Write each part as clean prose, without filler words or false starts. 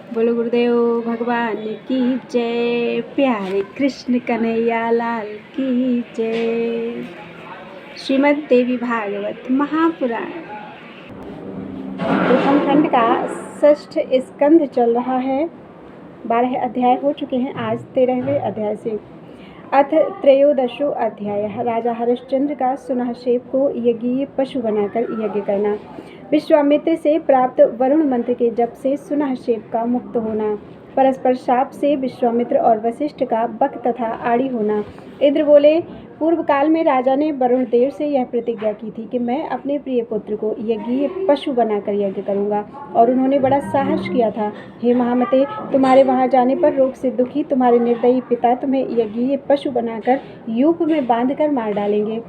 बोलो गुरुदेव भगवान की जय, प्यारे कृष्ण कन्हैया लाल की जय। श्रीमद् देवी भागवत महापुराण प्रथम खंड का 6ठ स्कंध चल रहा है। 12 अध्याय हो चुके हैं, आज 13वें अध्याय से। अथ त्रयोदशो अध्याय। राजा हरिश्चंद्र का सुनाशेप को यज्ञीय पशु बनाकर यज्ञ करना। विश्वामित्र से प्राप्त वरुण मंत्र के जप से सुनाशेप का मुक्त होना। परस्पर शाप से विश्वामित्र और वशिष्ठ का बक तथा आड़ी होना। इंद्र बोले, पूर्व काल में राजा ने वरुण देव से यह प्रतिज्ञा की थी कि मैं अपने प्रिय पुत्र को यज्ञीय पशु बनाकर यज्ञ करूंगा, और उन्होंने बड़ा साहस किया था। हे महामते, तुम्हारे वहां जाने पर रोग से दुखी तुम्हारे निर्दयी पिता तुम्हें यज्ञीय पशु बनाकर यूप में बांधकर मार डालेंगे।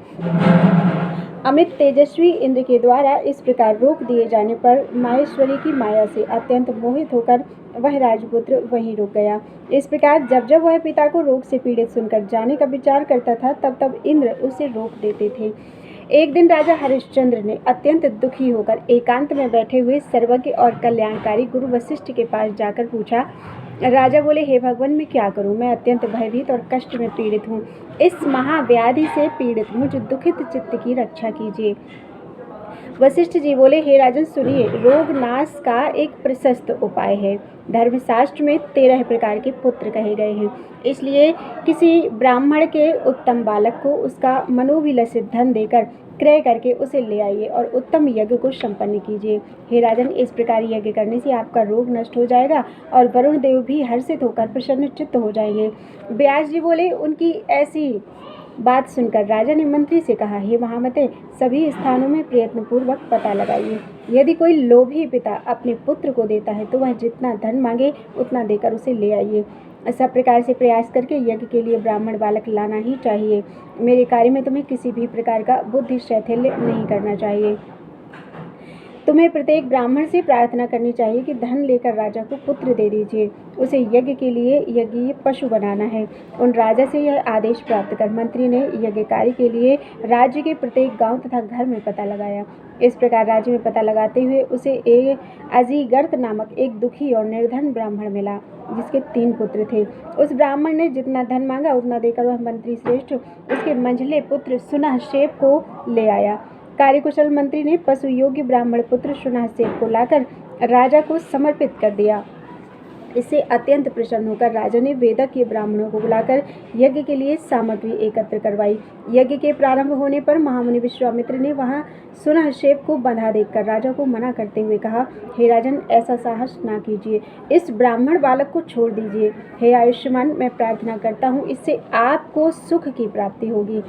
अमित तेजस्वी इंद्र के द्वारा इस प्रकार रोक दिए जाने पर माहेश्वरी की माया से अत्यंत मोहित होकर वह राजपुत्र वहीं रुक गया। इस प्रकार जब जब वह पिता को रोग से पीड़ित सुनकर जाने का विचार करता था, तब तब इंद्र उसे रोक देते थे। एक दिन राजा हरिश्चंद्र ने अत्यंत दुखी होकर एकांत में बैठे हुए सर्वज्ञ और कल्याणकारी गुरु वशिष्ठ के पास जाकर पूछा। राजा बोले, हे भगवान, मैं क्या करूं? मैं अत्यंत भयभीत और कष्ट में पीड़ित हूँ। इस महाव्याधि से पीड़ित मुझ दुखित चित्त की रक्षा कीजिए। वशिष्ठ जी बोले, हे राजन, सुनिए, रोग नाश का एक प्रशस्त उपाय है। धर्मशास्त्र में 13 प्रकार के पुत्र कहे गए हैं। इसलिए किसी ब्राह्मण के उत्तम बालक को उसका मनोविलसित धन देकर क्रय करके उसे ले आइए और उत्तम यज्ञ को संपन्न कीजिए। हे राजन, इस प्रकार यज्ञ करने से आपका रोग नष्ट हो जाएगा और वरुण देव भी हर्षित होकर प्रसन्न चित्त हो जाएंगे। व्यास जी बोले, उनकी ऐसी बात सुनकर राजा ने मंत्री से कहा, हे महामते, सभी स्थानों में प्रयत्न पूर्वक पता लगाइए। यदि कोई लोभी पिता अपने पुत्र को देता है तो वह जितना धन मांगे उतना देकर उसे ले आइए। सब प्रकार से प्रयास करके यज्ञ के लिए ब्राह्मण बालक लाना ही चाहिए। मेरे कार्य में तुम्हें किसी भी प्रकार का बुद्धि शैथिल्य नहीं करना चाहिए। तुम्हें प्रत्येक ब्राह्मण से प्रार्थना करनी चाहिए कि धन लेकर राजा को पुत्र दे दीजिए। उसे यज्ञ के लिए यज्ञीय पशु बनाना है। उन राजा से यह आदेश प्राप्त कर मंत्री ने यज्ञ कार्य के लिए राज्य के प्रत्येक गांव तथा घर में पता लगाया। इस प्रकार राज्य में पता लगाते हुए उसे एक अजीगर्त नामक एक दुखी और निर्धन ब्राह्मण मिला, जिसके 3 पुत्र थे। उस ब्राह्मण ने जितना धन मांगा उतना देकर वह मंत्री श्रेष्ठ उसके मंझले पुत्र सुनाशेप को ले आया। कार्यकुशल मंत्री ने पशु योग्य ब्राह्मण पुत्र सुनाशेप को लाकर राजा को समर्पित कर दिया। इससे अत्यंत प्रसन्न होकर राजा ने वेदज्ञ ब्राह्मणों को बुलाकर यज्ञ के लिए सामग्री एकत्र करवाई। यज्ञ के प्रारंभ होने पर महामुनि विश्वामित्र ने वहां सुनाशेप को बंधा देखकर राजा को मना करते हुए कहा, हे राजन, ऐसा साहस ना कीजिए, इस ब्राह्मण बालक को छोड़ दीजिए। हे आयुष्मान, मैं प्रार्थना करता हूँ, इससे आपको सुख की प्राप्ति होगी।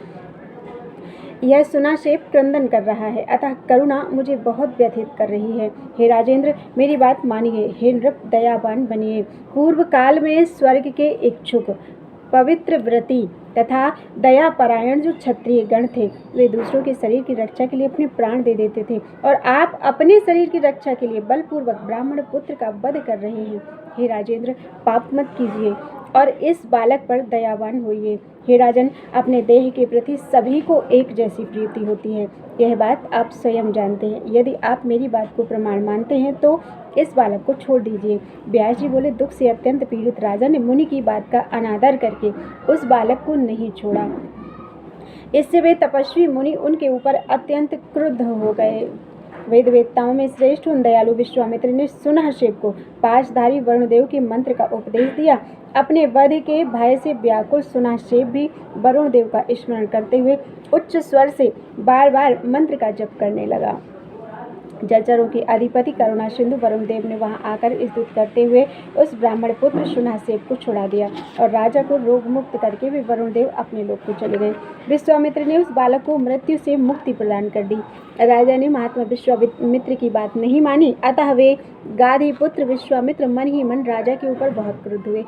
यह सुनाशेप क्रंदन कर रहा है, अतः करुणा मुझे बहुत व्यथित कर रही है। हे राजेंद्र, मेरी बात मानिए। हे नृप, दयावान बनिए। पूर्व काल में स्वर्ग के इच्छुक पवित्र व्रती तथा दयापरायण जो क्षत्रिय गण थे, वे दूसरों के शरीर की रक्षा के लिए अपने प्राण दे देते थे, और आप अपने शरीर की रक्षा के लिए बलपूर्वक ब्राह्मण पुत्र का वध कर रहे हैं। हे राजेंद्र, पाप मत कीजिए और इस बालक पर दयावान होइए। हे राजन, अपने देह के प्रति सभी को एक जैसी प्रीति होती है, यह बात आप स्वयं जानते हैं। यदि आप मेरी बात को प्रमाण मानते हैं तो इस बालक को छोड़ दीजिए। व्यास जी बोले, दुख से अत्यंत पीड़ित राजा ने मुनि की बात का अनादर करके उस बालक को नहीं छोड़ा। इससे वे तपस्वी मुनि उनके ऊपर अत्यंत क्रुद्ध हो गए। वेदवेत्ताओं में श्रेष्ठ उन दयालु विश्वामित्र ने सुनाशेप को पाशधारी वरुणदेव के मंत्र का उपदेश दिया। अपने वध के भय से व्याकुल सुनाशेप भी वरुणदेव का स्मरण करते हुए उच्च स्वर से बार बार मंत्र का जप करने लगा। जलचरों के अधिपति करुणा सिंधु वरुणदेव ने वहां आकर स्तुति करते हुए उस ब्राह्मण पुत्र सुनाशेप को छुड़ा दिया, और राजा को रोग मुक्त करके वे वरुणदेव अपने लोक को चले गए। विश्वामित्र ने उस बालक को मृत्यु से मुक्ति प्रदान कर दी। राजा ने महात्मा विश्वामित्र की बात नहीं मानी, अतः वे गाधी पुत्र विश्वामित्र मन ही मन राजा के ऊपर बहुत क्रुद्ध हुए।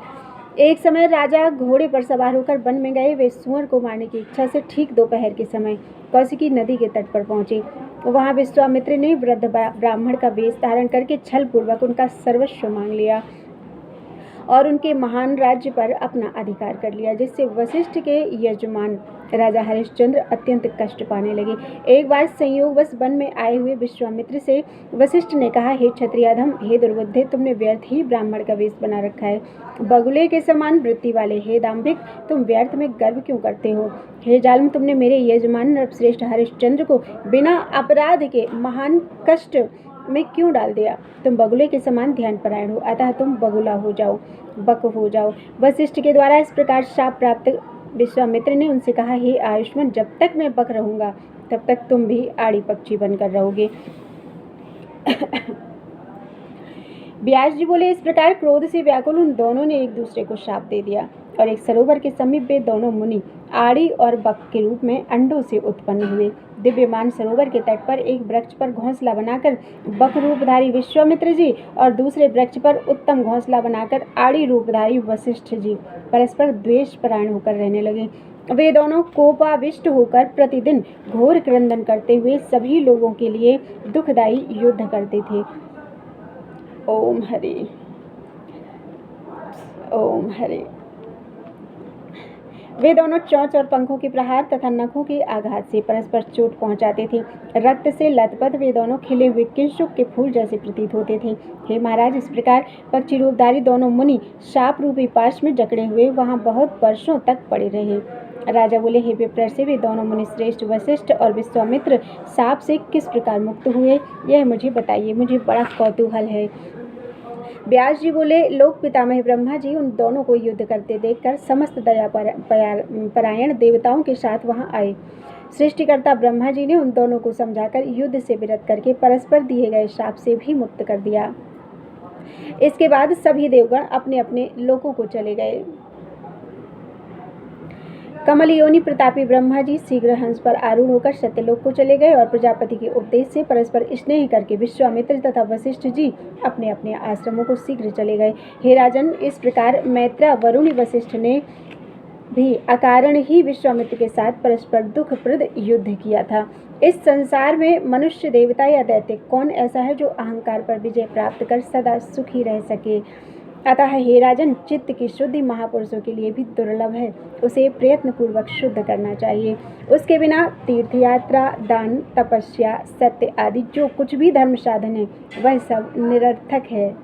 एक समय राजा घोड़े पर सवार होकर वन में गए। वे सुअर को मारने की इच्छा से ठीक दोपहर के समय कौशिकी नदी के तट पर पहुंचे। वहां विश्वामित्र ने वृद्ध ब्राह्मण का वेश धारण करके छल पूर्वक उनका सर्वस्व मांग लिया और उनके महान राज्य पर अपना अधिकार कर लिया, जिससे वशिष्ठ के यजमान राजा हरिश्चंद्र अत्यंत कष्ट पाने लगे। एक बार संयोगवश वन में आए हुए विश्वामित्र से वशिष्ठ ने कहा, हे क्षत्रियाधम, हे दुर्बुद्धे, तुमने व्यर्थ ही ब्राह्मण का वेश बना रखा है। बगुले के समान वृत्ति वाले, हे दाम्भिक, तुम व्यर्थ में गर्व क्यों करते हो? हे जालिम, तुमने मेरे यजमान नृपश्रेष्ठ हरिश्चंद्र को बिना अपराध के महान कष्ट में क्यों डाल दिया? तुम बगुले के समान ध्यान परायण हो, अतः तुम बगुला हो जाओ, बक हो जाओ। वशिष्ठ के द्वारा इस प्रकार शाप प्राप्त विश्वामित्र ने उनसे कहा, हे आयुष्मान, जब तक मैं बक रहूंगा तब तक तुम भी आड़ी पक्षी बनकर रहोगे। व्यास जी बोले, इस प्रकार क्रोध से व्याकुल उन दोनों ने एक दूसरे को शाप दे दिया और एक सरोवर के समीप वे दोनों मुनि आड़ी और बक के रूप में अंडों से उत्पन्न हुए। दिव्यमान सरोवर के तट पर एक वृक्ष पर घोंसला बनाकर बक रूपधारी विश्वामित्र जी और दूसरे वृक्ष पर उत्तम घोंसला बनाकर आड़ी रूपधारी वशिष्ठ जी परस्पर द्वेष परायण होकर रहने लगे। वे दोनों कोपाविष्ट होकर प्रतिदिन घोर क्रंदन करते हुए सभी लोगों के लिए दुखदायी युद्ध करते थे। ओम हरे ओम हरे। वे दोनों चोंच और पंखों के प्रहार तथा नखों के आघात से परस्पर चोट पहुंचाते थे। रक्त से लथपथ वे दोनों खिले हुए किंशुक के फूल जैसे प्रतीत होते थे। हे महाराज, इस प्रकार पक्षी रूपधारी दोनों मुनि शाप रूपी पाश में जकड़े हुए वहां बहुत वर्षों तक पड़े रहे। राजा बोले, हे विप्र से वे दोनों मुनि श्रेष्ठ वशिष्ठ और विश्वामित्र शाप से किस प्रकार मुक्त हुए, यह मुझे बताइए, मुझे बड़ा कौतूहल है। व्यास जी बोले, लोक पितामह ब्रह्मा जी उन दोनों को युद्ध करते देखकर समस्त दया परायण देवताओं के साथ वहां आए। सृष्टिकर्ता ब्रह्मा जी ने उन दोनों को समझाकर युद्ध से विरत करके परस्पर दिए गए शाप से भी मुक्त कर दिया। इसके बाद सभी देवगण अपने अपने लोकों को चले गए। कमल योनि प्रतापी ब्रह्मा जी शीघ्र हंस पर आरूढ़ होकर सत्यलोक को चले गए और प्रजापति के उपदेश से परस्पर स्नेह करके विश्वामित्र तथा वशिष्ठ जी अपने अपने आश्रमों को शीघ्र चले गए। हे राजन, इस प्रकार मैत्रा वरुण वशिष्ठ ने भी अकारण ही विश्वामित्र के साथ परस्पर दुखप्रद युद्ध किया था। इस संसार में मनुष्य, देवता या दैत्य कौन ऐसा है जो अहंकार पर विजय प्राप्त कर सदा सुखी रह सके? अतः हे राजन, चित्त की शुद्धि महापुरुषों के लिए भी दुर्लभ है, उसे प्रयत्न पूर्वक शुद्ध करना चाहिए। उसके बिना तीर्थ यात्रा, दान, तपस्या, सत्य आदि जो कुछ भी धर्म साधन है वह सब निरर्थक है।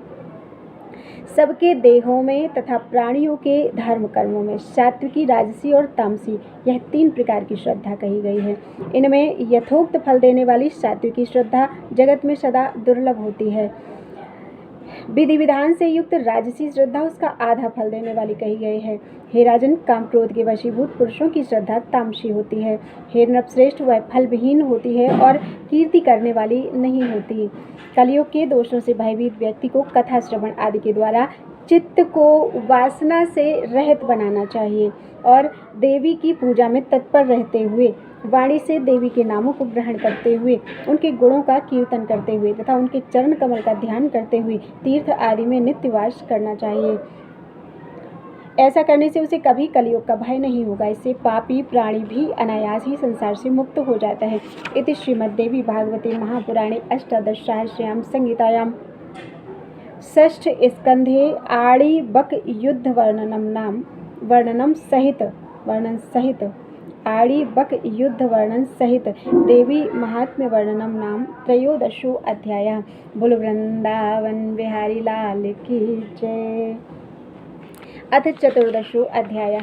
सबके देहों में तथा प्राणियों के धर्म कर्मों में सात्विकी, राजसी और तामसी, यह 3 प्रकार की श्रद्धा कही गई है। इनमें यथोक्त फल देने वाली सात्विकी श्रद्धा जगत में सदा दुर्लभ होती है। विधि विधान से युक्त राजसी श्रद्धा उसका आधा फल देने वाली कही गई है। हे राजन, काम क्रोध के वशीभूत पुरुषों की श्रद्धा तामसी होती है। हे नृपश्रेष्ठ, वह फल विहीन होती है और कीर्ति करने वाली नहीं होती। कलयुग के दोषों से भयभीत व्यक्ति को कथा श्रवण आदि के द्वारा चित्त को वासना से रहित बनाना चाहिए और देवी की पूजा में तत्पर रहते हुए वाणी से देवी के नामों को ग्रहण करते हुए, उनके गुणों का कीर्तन करते हुए तथा उनके चरण कमल का ध्यान करते हुए तीर्थ आदि में नित्यवास करना चाहिए। ऐसा करने से उसे कभी कलयुग का भय नहीं होगा। इससे पापी प्राणी भी अनायास ही संसार से मुक्त हो जाता है। इति श्रीमद्देवी भागवते महापुराणे अष्टादशसहस्रयां संहितायां षष्ठ स्कंधे आड़ी बक युद्ध वर्णन सहित आड़ी बक युद्ध वर्णन सहित देवी महात्म्य वर्णनम नाम त्रयोदशो अध्याय। बोलो वृंदावन बिहारी लाल की जय। अथ चतुर्दशो अध्याय।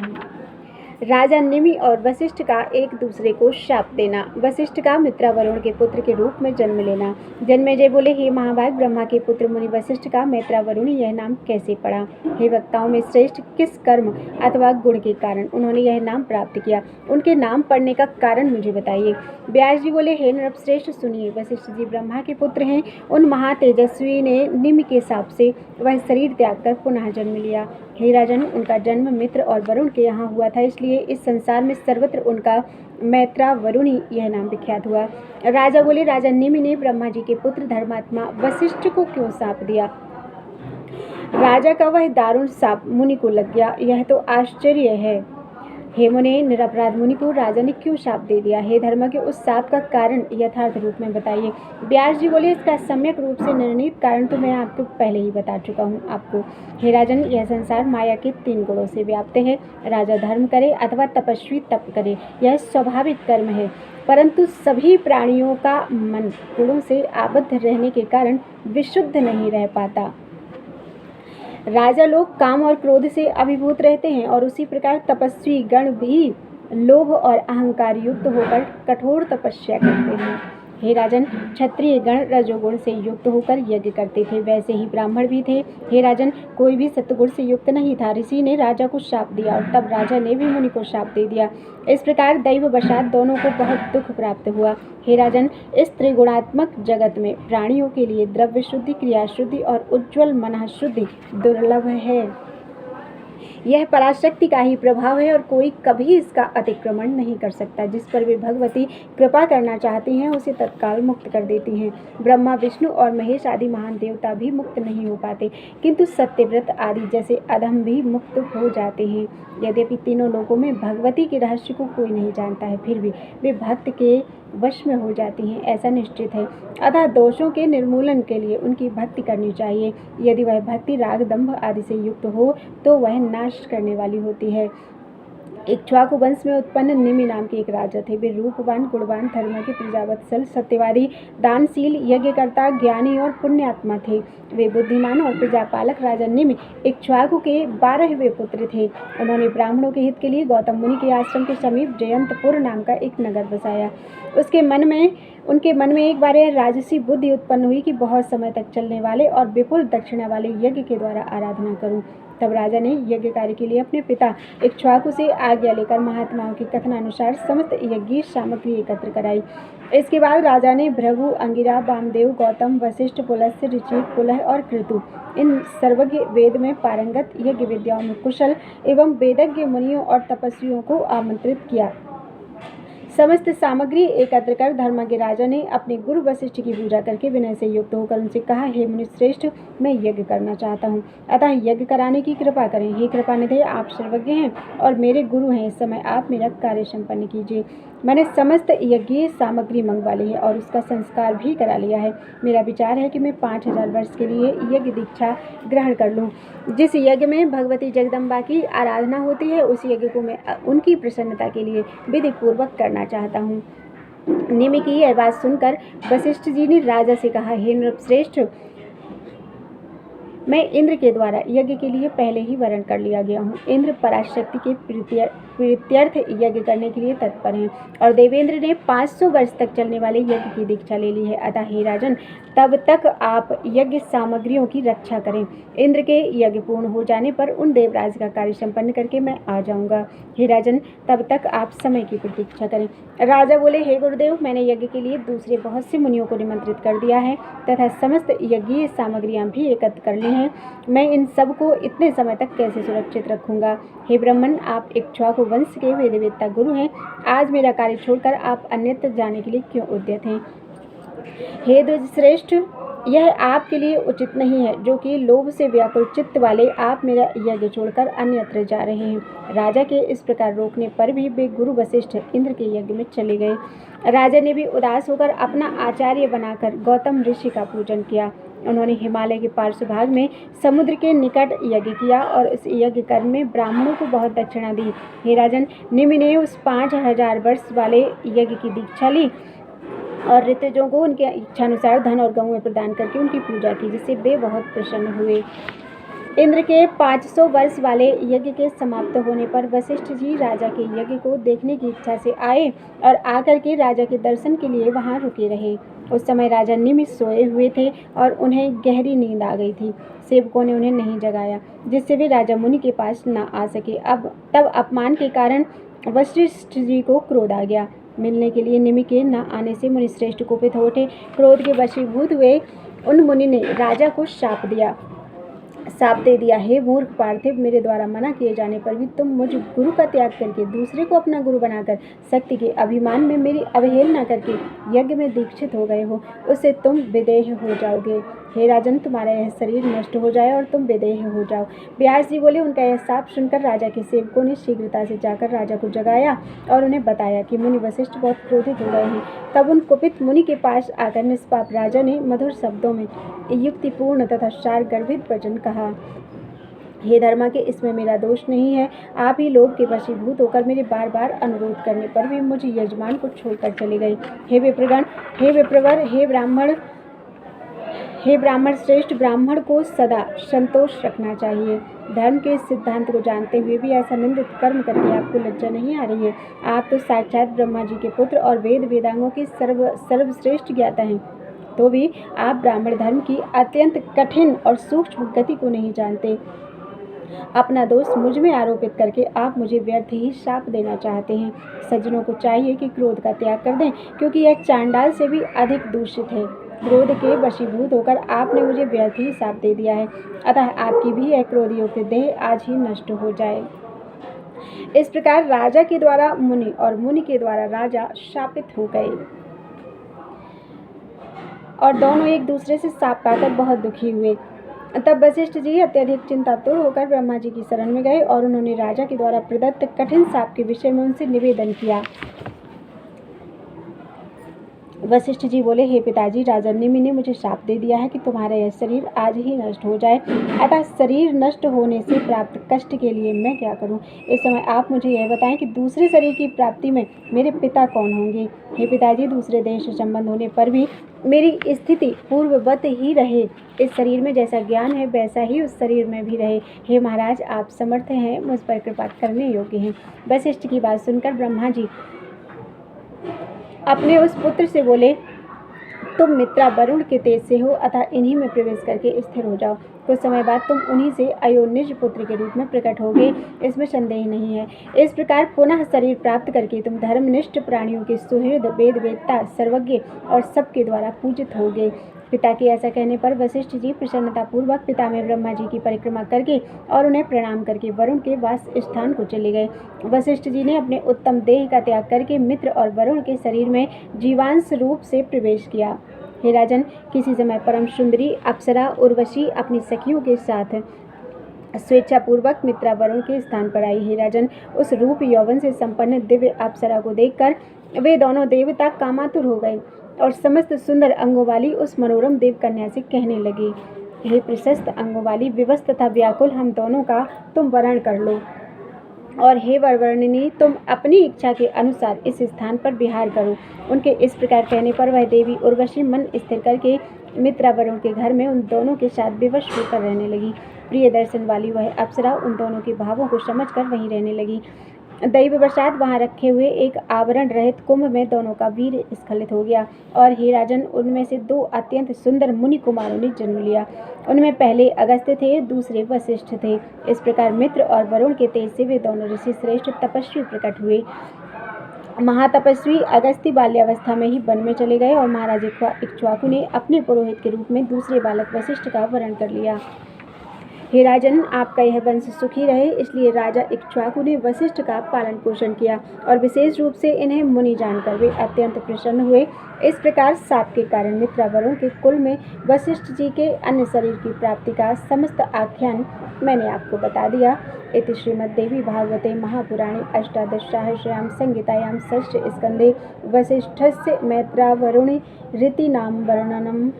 राजा निमि और वशिष्ठ का एक दूसरे को शाप देना। वशिष्ठ का मित्रा वरुण के पुत्र के रूप में जन्म लेना। जन्मेजय बोले, हे महाभाग, ब्रह्मा के पुत्र मुनि वशिष्ठ का मैत्रा वरुण यह नाम कैसे पड़ा? हे वक्ताओं में श्रेष्ठ, किस कर्म अथवा गुण के कारण उन्होंने यह नाम प्राप्त किया? उनके नाम पढ़ने का कारण मुझे बताइए। व्यास जी बोले, हे नृपश्रेष्ठ, सुनिए। वशिष्ठ जी ब्रह्मा के पुत्र हैं। उन महातेजस्वी ने निमि के शाप से वह शरीर त्याग कर पुनः जन्म लिया। हे राजन, उनका जन्म मित्र और वरुण के यहाँ हुआ था, इसलिए इस संसार में सर्वत्र उनका मैत्रा वरुणी यह नाम विख्यात हुआ। राजा बोले, राजा निमि ने ब्रह्मा जी के पुत्र धर्मात्मा वशिष्ठ को क्यों शाप दिया? राजा का वह दारुण शाप मुनि को लग गया, यह तो आश्चर्य है। हेमु ने निरपराध मुनि को राजा ने क्यों शाप दे दिया? हे धर्म के उस शाप का कारण यथार्थ रूप में बताइए। व्यास जी बोले, इसका सम्यक रूप से निर्णीत कारण तो मैं आपको पहले ही बता चुका हूँ आपको। हे राजन, यह संसार माया के 3 गुणों से व्याप्त है। राजा धर्म करे अथवा तपस्वी तप करे, यह स्वाभाविक कर्म है, परंतु सभी प्राणियों का मन गुणों से आबद्ध रहने के कारण विशुद्ध नहीं रह पाता। राजा लोग काम और क्रोध से अभिभूत रहते हैं और उसी प्रकार तपस्वी गण भी लोभ और अहंकार युक्त होकर कठोर तपस्या करते हैं। हे राजन, क्षत्रिय गण रजोगुण से युक्त होकर यज्ञ करते थे, वैसे ही ब्राह्मण भी थे। हे राजन, कोई भी सत्गुण से युक्त नहीं था। ऋषि ने राजा को शाप दिया और तब राजा ने भी मुनि को शाप दे दिया। इस प्रकार दैववशात दोनों को बहुत दुख प्राप्त हुआ। हे राजन, इस त्रिगुणात्मक जगत में प्राणियों के लिए द्रव्य शुद्धि, क्रिया शुद्धि और उज्ज्वल मन शुद्धि दुर्लभ है। यह पराशक्ति का ही प्रभाव है और कोई कभी इसका अतिक्रमण नहीं कर सकता। जिस पर वे भगवती कृपा करना चाहती हैं उसे तत्काल मुक्त कर देती हैं। ब्रह्मा, विष्णु और महेश आदि महान देवता भी मुक्त नहीं हो पाते, किंतु सत्यव्रत आदि जैसे अधम भी मुक्त हो जाते हैं। यद्यपि तीनों लोकों में भगवती के रहस्य को कोई नहीं जानता है, फिर भी वे भक्त के वश में हो जाती हैं, ऐसा निश्चित है। अतः दोषों के निर्मूलन के लिए उनकी भक्ति करनी चाहिए। यदि वह भक्ति राग, दंभ आदि से युक्त हो तो वह नाश करने वाली होती है। इक्ष्वाकु वंश में उत्पन्न निमि नाम के एक राजा थे। वे रूपवान, गुणवान, धर्म के, प्रजावत्सल, सत्यवादी, दानशील, यज्ञकर्ता, ज्ञानी और पुण्यात्मा थे। वे बुद्धिमान और प्रजापालक राजा निमि इक्ष्वाकु के 12वें पुत्र थे। उन्होंने ब्राह्मणों के हित के लिए गौतम मुनि के आश्रम के समीप जयंतपुर नाम का एक नगर बसाया। उनके मन में एक बार यह राजसी बुद्धि उत्पन्न हुई कि बहुत समय तक चलने वाले और विपुल दक्षिणा वाले यज्ञ के द्वारा आराधना करूं। तब राजा ने यज्ञ कार्य के लिए अपने पिता इक्ष्वाकु से आज्ञा लेकर महात्माओं के कथनानुसार समस्त यज्ञ सामग्री एकत्र कराई। इसके बाद राजा ने भृगु, अंगिरा, वामदेव, गौतम, वशिष्ठ, पुलस्त्य, ऋचि, पुलह और कृतु, इन सर्वज्ञ, वेद में पारंगत, यज्ञ विद्याओं में कुशल एवं वेदज्ञ मुनियों और तपस्वियों को आमंत्रित किया। समस्त सामग्री एकत्र कर धर्मज्ञ राजा ने अपने गुरु वशिष्ठ की पूजा करके विनय से युक्त होकर उनसे कहा, हे मुनि श्रेष्ठ, मैं यज्ञ करना चाहता हूँ, अतः यज्ञ कराने की कृपा करें। हे कृपानिधि, आप सर्वज्ञ हैं और मेरे गुरु हैं, इस समय आप मेरा कार्य संपन्न कीजिए। मैंने समस्त यज्ञ सामग्री मंगवा ली है और उसका संस्कार भी करा लिया है। मेरा विचार है कि मैं 5000 वर्ष के लिए यज्ञ दीक्षा ग्रहण कर लूँ। जिस यज्ञ में भगवती जगदम्बा की आराधना होती है उस यज्ञ को मैं उनकी प्रसन्नता के लिए विधि पूर्वक करना चाहता हूँ। निमि की यह बात सुनकर वशिष्ठ जी ने राजा से कहा, हे नृपश्रेष्ठ, मैं इंद्र के द्वारा यज्ञ के लिए पहले ही वरण कर लिया गया हूँ। इंद्र पराशक्ति के प्रीत्यर्थ यज्ञ करने के लिए तत्पर हैं और देवेंद्र ने 500 वर्ष तक चलने वाले यज्ञ की दीक्षा ले ली है। अतः हे राजन, तब तक आप यज्ञ सामग्रियों की रक्षा करें। इंद्र के यज्ञ पूर्ण हो जाने पर उन देवराज का कार्य संपन्न करके मैं आ जाऊंगा। हे राजन, तब तक आप समय की प्रतीक्षा करें। राजा बोले, हे गुरुदेव, मैंने यज्ञ के लिए दूसरे बहुत से मुनियों को निमंत्रित कर दिया है तथा समस्त यज्ञीय सामग्रियां भी एकत्र कर ली हैं। मैं इन सब को इतने समय तक कैसे सुरक्षित रखूंगा? हे ब्राह्मण, आप इक्ष्वाकु वंश के वेदवेत्ता गुरु हैं। आज मेरा कार्य छोड़कर आप अन्यत्र जाने के लिए क्यों उद्यत हैं? हे द्विजश्रेष्ठ, यह आपके लिए उचित नहीं है, जो कि लोभ से व्याकुल चित्त वाले आप मेरा यज्ञ छोड़कर अन्यत्र जा रहे हैं। राजा के इस प्रकार रोकने पर भी वे गुरु वशिष्ठ इंद्र के यज्ञ में चले गए। राजा ने भी उदास होकर अपना आचार्य बनाकर गौतम ऋषि का पूजन किया। उन्होंने हिमालय के पार्श्व भाग में समुद्र के निकट यज्ञ किया और इस यज्ञ कर्म में ब्राह्मणों को बहुत दक्षिणा दी। हे राजन, निमि ने उस 5000 वर्ष वाले यज्ञ की दीक्षा ली और ऋतुजों को उनके इच्छानुसार धन और गौएं प्रदान करके उनकी पूजा की, जिससे वे बहुत प्रसन्न हुए। इंद्र के 500 वर्ष वाले यज्ञ के समाप्त होने पर वशिष्ठ जी राजा के यज्ञ को देखने की इच्छा से आए और आकर के राजा के दर्शन के लिए वहां रुके रहे। उस समय राजा निमि सोए हुए थे और उन्हें गहरी नींद आ गई थी। सेवकों ने उन्हें नहीं जगाया, जिससे वे राजा मुनि के पास न आ सके। तब अपमान के कारण वशिष्ठ जी को क्रोध आ गया। मिलने के लिए निमि के न आने से मुनि श्रेष्ठ कुपित हो उठे। क्रोध के वशीभूत हुए उन मुनि ने राजा को शाप दे दिया, हे मूर्ख पार्थिव, मेरे द्वारा मना किए जाने पर भी तुम मुझ गुरु का त्याग करके दूसरे को अपना गुरु बनाकर शक्ति के अभिमान में मेरी अवहेलना करके यज्ञ में दीक्षित हो गए हो। उससे तुम विदेह हो जाओगे। हे राजन, तुम्हारा यह शरीर नष्ट हो जाए और तुम विदेह हो जाओ। व्यास जी बोले, उनका यह शाप सुनकर राजा के सेवकों ने शीघ्रता से जाकर राजा को जगाया और उन्हें बताया कि मुनि वशिष्ठ बहुत क्रोधित हो गए हैं। तब उन कुपित मुनि के पास आकर निष्पाप राजा ने मधुर शब्दों में युक्तिपूर्ण तथा सार गर्भित वचन कहा। हे धर्मा के, इसमें मेरा दोष नहीं है। आप ही लोग के वशीभूत होकर मेरे बार बार अनुरोध करने पर भी मुझ यजमान को छोड़कर चले गए। हे विप्रगण, हे विप्रवर, हे ब्राह्मण श्रेष्ठ, ब्राह्मण को सदा संतोष रखना चाहिए। धर्म के सिद्धांत को जानते हुए भी ऐसा निंदित कर्म करके आपको लज्जा नहीं आ रही है। आप तो साक्षात ब्रह्मा जी के पुत्र और वेद वेदांगों के सर्वश्रेष्ठ ज्ञाता हैं, तो भी आप ब्राह्मण धर्म की अत्यंत कठिन और सूक्ष्म गति को नहीं जानते। अपना दोष मुझ में आरोपित करके आप मुझे व्यर्थ ही शाप देना चाहते हैं। सज्जनों को चाहिए कि क्रोध का त्याग कर दें, क्योंकि यह चांडाल से भी अधिक दूषित है। क्रोध के वशीभूत होकर आपने मुझे व्यर्थ ही शाप दे दिया है, अतः आपकी भी यह क्रोधयुक्त देह आज ही नष्ट हो जाए। इस प्रकार राजा के द्वारा मुनि और मुनि के द्वारा राजा शापित हो गए और दोनों एक दूसरे से शाप पाकर बहुत दुखी हुए। तब वशिष्ठ जी अत्यधिक चिंतातुर होकर ब्रह्मा जी की शरण में गए और उन्होंने राजा के द्वारा प्रदत्त कठिन शाप के विषय में उनसे निवेदन किया। वशिष्ठ जी बोले, हे पिताजी, राजा निमि ने मुझे शाप दे दिया है कि तुम्हारा यह शरीर आज ही नष्ट हो जाए, अतः शरीर नष्ट होने से प्राप्त कष्ट के लिए मैं क्या करूं? इस समय आप मुझे यह बताएं कि दूसरे शरीर की प्राप्ति में मेरे पिता कौन होंगे? हे पिताजी, दूसरे देश से संबंध होने पर भी मेरी स्थिति पूर्ववत ही रहे। इस शरीर में जैसा ज्ञान है वैसा ही उस शरीर में भी रहे। हे महाराज, आप समर्थ हैं, मुझ पर कृपा करने योग्य हैं। वशिष्ठ की बात सुनकर ब्रह्मा जी अपने उस पुत्र से बोले, तुम मित्रा वरुण के तेज से हो, अतः इन्हीं में प्रवेश करके स्थिर हो जाओ। कुछ समय बाद तुम उन्हीं से अयोनिज पुत्र के रूप में प्रकट होगे, इसमें संदेह नहीं है। इस प्रकार पुनः शरीर प्राप्त करके तुम धर्मनिष्ठ प्राणियों के सुहृद, वेद वेदता, सर्वज्ञ और सबके द्वारा पूजित होगे। पिता के ऐसा कहने पर वशिष्ठ जी प्रसन्नतापूर्वक पिता में ब्रह्मा जी की परिक्रमा करके और उन्हें प्रणाम करके वरुण के वास स्थान को चले गए। वशिष्ठ जी ने अपने उत्तम देह का त्याग करके मित्र और वरुण के शरीर में जीवांश रूप से प्रवेश किया। हे राजन, किसी समय परम सुंदरी अप्सरा उर्वशी अपनी सखियों के साथ स्वेच्छापूर्वक मित्रा वरुण के स्थान पर आई। हे राजन, उस रूप यौवन से संपन्न दिव्य अप्सरा को देखकर वे दोनों देवता कामातुर हो गए और समस्त सुंदर अंगों वाली उस मनोरम देव कन्या से कहने लगे, हे प्रशस्त अंगों वाली विवश तथा व्याकुल हम दोनों का तुम वरण कर लो, और हे वरवर्णिनी, तुम अपनी इच्छा के अनुसार इस स्थान पर विहार करो। उनके इस प्रकार कहने पर वह देवी उर्वशी मन स्थिर करके मित्रा वरुण के घर में उन दोनों के साथ विवश होकर रहने लगी। प्रिय दर्शन वाली वह अप्सरा उन दोनों के भावों को समझकर वहीं रहने लगी। दैववशात वहां रखे हुए एक आवरण रहित कुंभ में दोनों का वीर स्खलित हो गया और हे राजन, उनमें से दो अत्यंत सुंदर मुनि कुमारों ने जन्म लिया। उनमें पहले अगस्त्य थे, दूसरे वशिष्ठ थे। इस प्रकार मित्र और वरुण के तेज से वे दोनों ऋषि श्रेष्ठ तपस्वी प्रकट हुए। महातपस्वी अगस्त्य बाल्यावस्था में ही वन में चले गए और महाराज इक्ष्वाकु ने अपने पुरोहित के रूप में दूसरे बालक वशिष्ठ का वरण कर लिया। हे राजन, आपका यह वंश सुखी रहे, इसलिए राजा इक्ष्वाकु ने वशिष्ठ का पालन पोषण किया और विशेष रूप से इन्हें मुनि जानकर वे अत्यंत प्रसन्न हुए। इस प्रकार शाप के कारण मित्रा वरुण के कुल में वशिष्ठ जी के अन्य शरीर की प्राप्ति का समस्त आख्यान मैंने आपको बता दिया। इति श्रीमद्देवी भागवते महापुराणे अष्टादशसहस्रयां संहितायां षष्ठ स्कंदे वसिष्ठस्य मैत्रावरुणि रीति नाम वर्णनम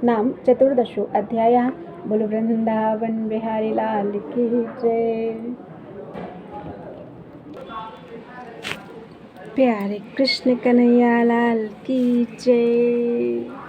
नाम चतुर्दशो अध्यायः। बोलो वृंदावन बिहारी लाल की जय। प्यारे कृष्ण कन्हैया लाल की जय।